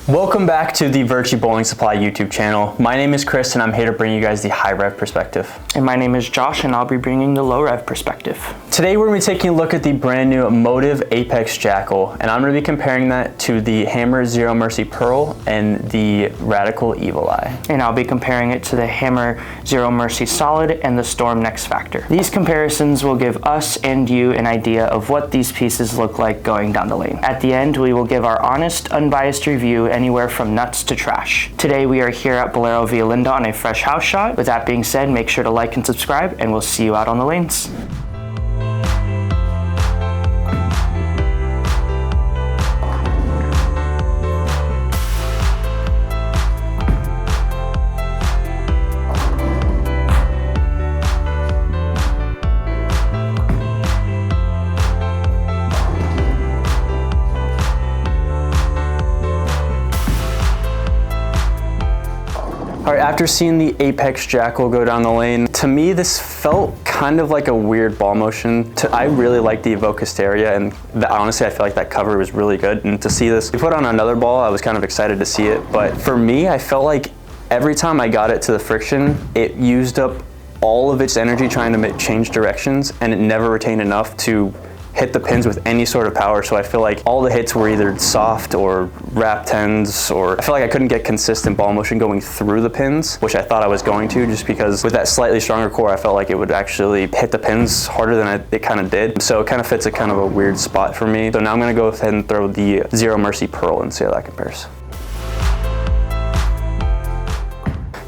Welcome back to the Virtue Bowling Supply YouTube channel. My name is Chris and I'm here to bring you guys the high rev perspective. And my name is Josh and I'll be bringing the low rev perspective. Today we're going to be taking a look at the brand new Motiv Apex Jackal, and I'm going to be comparing that to the Hammer Zero Mercy Pearl and the Radical Evil Eye. And I'll be comparing it to the Hammer Zero Mercy Solid and the Storm Next Factor. These comparisons will give us and you an idea of what these pieces look like going down the lane. At the end, we will give our honest, unbiased review anywhere from nuts to trash. Today we are here at Bolero Via Linda on a fresh house shot. With that being said, make sure to like and subscribe, and we'll see you out on the lanes. All right, after seeing the Apex Jackal go down the lane, to me this felt kind of like a weird ball motion. I really like the Evoke Hysteria, and honestly I feel like that cover was really good. And to see this, we put on another ball, I was kind of excited to see it. But for me, I felt like every time I got it to the friction, it used up all of its energy trying to change directions, and it never retained enough to hit the pins with any sort of power. So I feel like all the hits were either soft or wrap tens, or I feel like I couldn't get consistent ball motion going through the pins, which I thought I was going to, just because with that slightly stronger core, I felt like it would actually hit the pins harder than it kind of did. So it kind of fits a kind of a weird spot for me. So now I'm gonna go ahead and throw the Zero Mercy Pearl and see how that compares.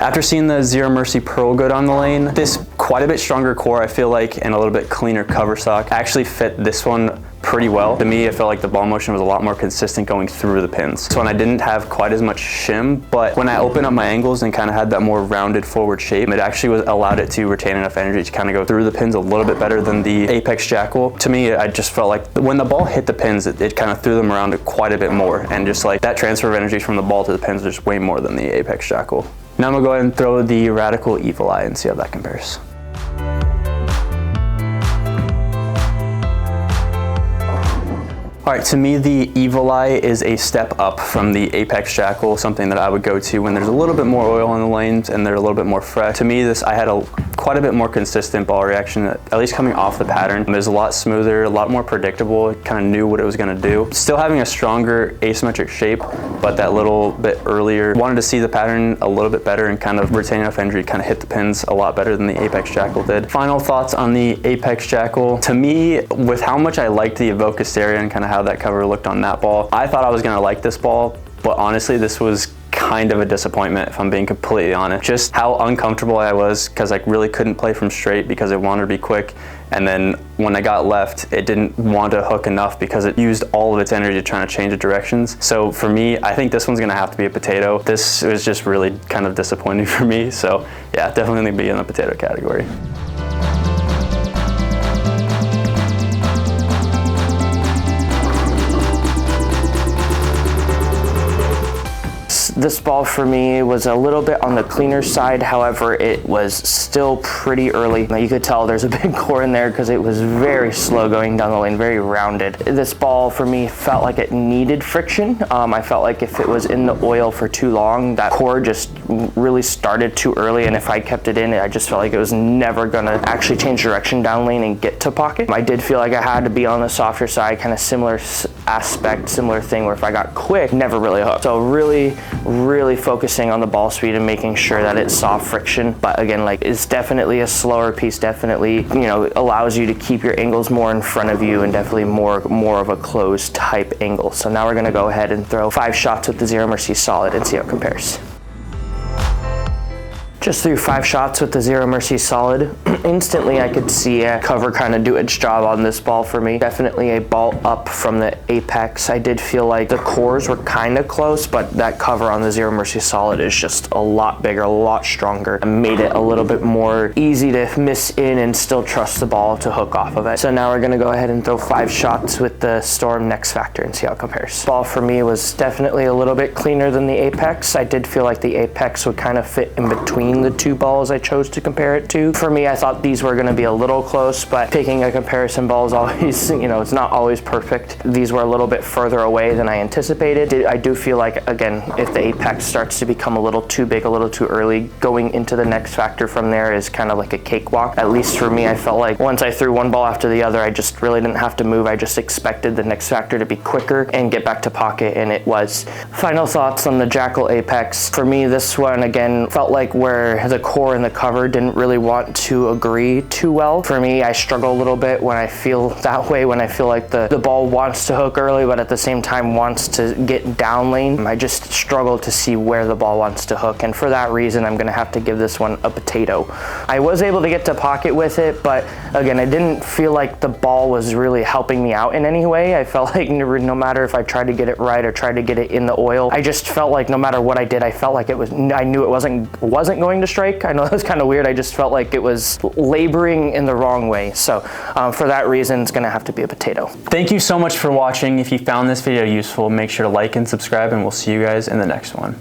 After seeing the Zero Mercy Pearl go down the lane, this quite a bit stronger core, I feel like, and a little bit cleaner cover stock actually fit this one pretty well. To me, I felt like the ball motion was a lot more consistent going through the pins. So when I didn't have quite as much shim, but when I opened up my angles and kind of had that more rounded forward shape, it actually allowed it to retain enough energy to kind of go through the pins a little bit better than the Apex Jackal. To me, I just felt like when the ball hit the pins, it kind of threw them around quite a bit more, and just like that transfer of energy from the ball to the pins was way more than the Apex Jackal. Now I'm gonna go ahead and throw the Radical Evil Eye and see how that compares. All right, to me, the Evil Eye is a step up from the Apex Jackal, something that I would go to when there's a little bit more oil in the lanes and they're a little bit more fresh. To me, I had quite a bit more consistent ball reaction, at least coming off the pattern. It was a lot smoother, a lot more predictable. It kind of knew what it was gonna do. Still having a stronger asymmetric shape, but that little bit earlier. Wanted to see the pattern a little bit better and kind of retain enough energy to kind of hit the pins a lot better than the Apex Jackal did. Final thoughts on the Apex Jackal. To me, with how much I liked the Evoke Hysteria and kind of how that cover looked on that ball, I thought I was gonna like this ball, but honestly, this was kind of a disappointment if I'm being completely honest. Just how uncomfortable I was, because I really couldn't play from straight because it wanted to be quick. And then when I got left, it didn't want to hook enough because it used all of its energy trying to change the directions. So for me, I think this one's gonna have to be a potato. This was just really kind of disappointing for me. So yeah, definitely gonna be in the potato category. This ball for me was a little bit on the cleaner side, however it was still pretty early. You could tell there's a big core in there because it was very slow going down the lane, very rounded. This ball for me felt like it needed friction. I felt like if it was in the oil for too long, that core just really started too early, and if I kept it in, I just felt like it was never gonna actually change direction down lane and get to pocket. I did feel like I had to be on the softer side, kind of similar aspect, similar thing, where if I got quick, never really hooked. So really focusing on the ball speed and making sure that it's soft friction. But again, like, it's definitely a slower piece, definitely, you know, allows you to keep your angles more in front of you and definitely more of a closed type angle. So now we're gonna go ahead and throw 5 shots with the Zero Mercy Solid and see how it compares. Just threw 5 shots with the Zero Mercy Solid. Instantly I could see a cover kind of do its job on this ball for me. Definitely a ball up from the Apex. I did feel like the cores were kind of close, but that cover on the Zero Mercy Solid is just a lot bigger, a lot stronger. It made it a little bit more easy to miss in and still trust the ball to hook off of it. So now we're gonna go ahead and throw 5 shots with the Storm Next Factor and see how it compares. Ball for me was definitely a little bit cleaner than the Apex. I did feel like the Apex would kind of fit in between between the two balls I chose to compare it to. For me, I thought these were gonna be a little close, but picking a comparison ball is always, you know, it's not always perfect. These were a little bit further away than I anticipated. I do feel like, again, if the apex starts to become a little too big, a little too early, going into the next factor from there is kind of like a cakewalk. At least for me, I felt like once I threw one ball after the other, I just really didn't have to move. I just expected the next factor to be quicker and get back to pocket, and it was. Final thoughts on the Jackal Apex. For me, this one, again, felt like where the core and the cover didn't really want to agree too well. For me, I struggle a little bit when I feel that way, when I feel like the ball wants to hook early, but at the same time wants to get down lane. I just struggle to see where the ball wants to hook, and for that reason, I'm gonna have to give this one a potato. I was able to get to pocket with it, but again, I didn't feel like the ball was really helping me out in any way. I felt like no matter if I tried to get it right or tried to get it in the oil, I just felt like no matter what I did, I felt like I knew it wasn't going to strike. I know that's kind of weird. I just felt like it was laboring in the wrong way. So for that reason, it's gonna have to be a potato. Thank you so much for watching. If you found this video useful, make sure to like and subscribe, and we'll see you guys in the next one.